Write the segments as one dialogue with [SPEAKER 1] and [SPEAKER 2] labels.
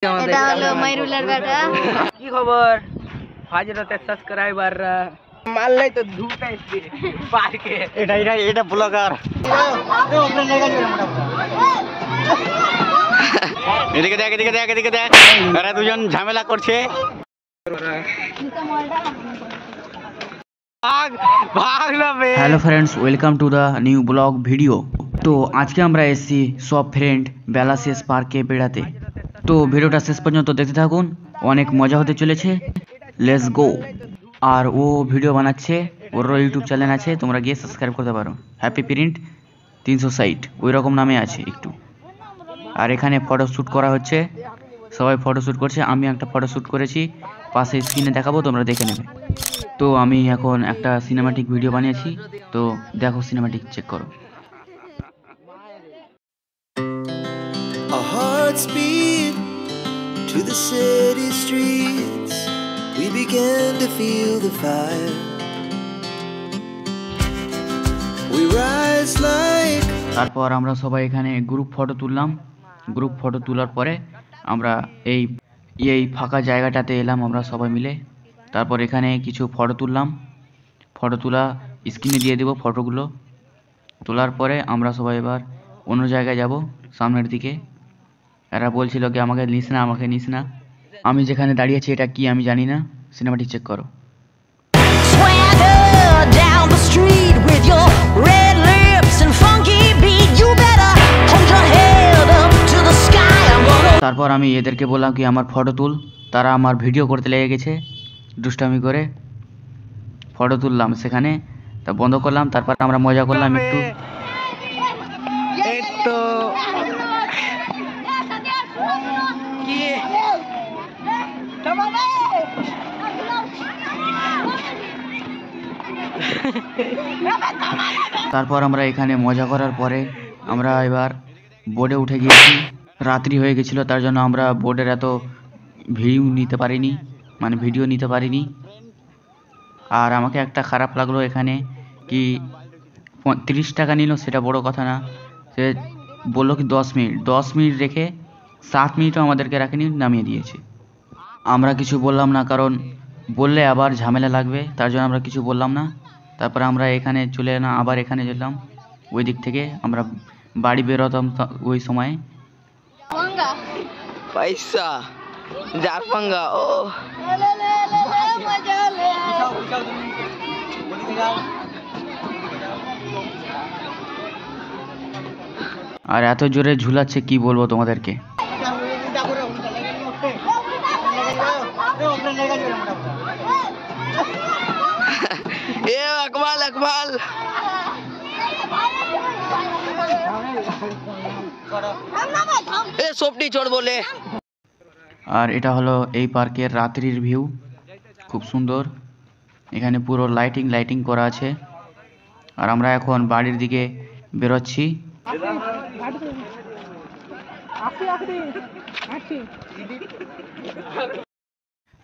[SPEAKER 1] এটা হলো মাইরুলের বেটা।
[SPEAKER 2] কি খবর? ফাজরতে সাবস্ক্রাইবার মারলেই তো ধুটা আসছে পার্কে।
[SPEAKER 3] এটা ব্লগার। এদিকে দেখ এদিকে দেখ এদিকে দেখ, এরা দুজন ঝামেলা করছে। Hello friends, welcome to the new blog video. তো আজকে আমরা এসেছি সব ফ্রেন্ড বেলাশেষ পার্কে বেড়াতে। তো ভিডিওটা শেষ পর্যন্ত দেখতে থাকুন, অনেক মজা হতে চলেছে। Let's go. R O video বানাচ্ছে, ওরও ইউটিউব চ্যানেল আছে, তোমরা গিয়ে সাবস্ক্রাইব করতে পারো। হ্যাপি প্রিন্ট 360 ওই রকম নামে আছে একটু। আর এখানে ফটোশ্যুট করা হচ্ছে, সবাই ফটোশ্যুট করছে। আমি একটা ফটোশ্যুট করেছি, পাশে স্ক্রিনে দেখাবো, তোমরা দেখে নেবে। তো আমি এখন একটা সিনেমাটিক ভিডিও বানিয়েছি, তো দেখো, সিনেমাটিক চেক করো।
[SPEAKER 4] Our hearts beat to the city streets. We began to feel the fire. We rise like
[SPEAKER 3] তারপর আমরা সবাই এখানে গ্রুপ ফটো তুললাম। গ্রুপ ফটো তোলার পরে আমরা এই ফাঁকা জায়গাটাতে এলাম আমরা সবাই মিলে। তারপর এখানে কিছু ফটো তুললাম। ফটো তোলা স্ক্রিনে দিয়ে দেবো ফটোগুলো। তোলার পরে আমরা সবাই এবার অন্য জায়গায় যাব, সামনের দিকে। এরা বলছিল কি আমাকে নিস না, আমাকে নিস না। আমি যেখানে দাঁড়িয়েছি এটা কি আমি জানি না, সিনেমাটিক চেক করো।
[SPEAKER 5] Swagger down the street with your red lips and funky beat. You better hold your head up to the sky. I'm gonna.
[SPEAKER 3] তারপর আমি এদেরকে বললাম কি আমার ফটো তুল। তারা আমার ভিডিও করতে লেগে গেছে, দুষ্টামি করে ফটো তুললাম সেখানে। তা বন্ধ করলাম, তারপর আমরা মজা করলাম একটু।
[SPEAKER 2] এই তো কি
[SPEAKER 3] তারপর আমরা এখানে মজা করার পরে আমরা এবার বোর্ডে উঠে গিয়েছি। রাত্রি হয়ে গেছিলো, তার জন্য আমরা বোর্ডের এত ভিউ নিতে পারিনি, মানে ভিডিও নিতে পারিনি। আর আমাকে একটা খারাপ লাগলো এখানে কি 30 টাকা নিল, সেটা বড় কথা না। সে বললো কি 10 মিনিট রেখে 7 মিনিটও আমাদেরকে রাখেনি, নামিয়ে দিয়েছে। আমরা কিছু বললাম না, কারণ বললে আবার ঝামেলা লাগবে, তার জন্য আমরা কিছু বললাম না। তারপরে আমরা এখানে চলে এলাম, আবার এখানে যেলাম। ওই দিক থেকে আমরা বাড়ি বেরোতাম ওই সময়।
[SPEAKER 2] পয়সা যার পাঙ্গা ও
[SPEAKER 3] আর এত জোরে ঝুলাচ্ছে কি বলবো তোমাদেরকে।
[SPEAKER 2] এ আকবাল আকবাল এ সোপটি চড় বলে।
[SPEAKER 3] আর এটা হলো এই পার্কের রাত্রির ভিউ, খুব সুন্দর। এখানে পুরো লাইটিং করা আছে। আর আমরা এখন বাড়ির দিকে বেরোচ্ছি।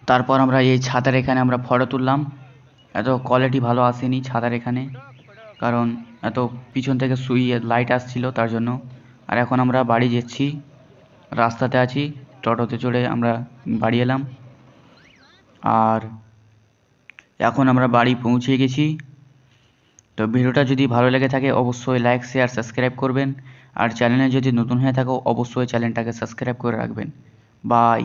[SPEAKER 3] তারপর আমরা এই ছাতার এখানে আমরা ফটো তুললাম। এত কোয়ালিটি ভালো আসেনি ছাতার এখানে, কারণ এত পিছন থেকে লাইট আসছিল তার জন্য। আর এখন আমরা বাড়ি যাচ্ছি, রাস্তাতে আছি, টোটোতে চড়ে আমরা বাড়ি এলাম। আর এখন আমরা বাড়ি পৌঁছে গেছি। তো ভিডিওটা যদি ভালো লেগে থাকে অবশ্যই লাইক শেয়ার সাবস্ক্রাইব করবেন। আর চ্যানেলে যদি নতুন হয়ে থাকো অবশ্যই চ্যানেলটাকে সাবস্ক্রাইব করে রাখবেন। বাই।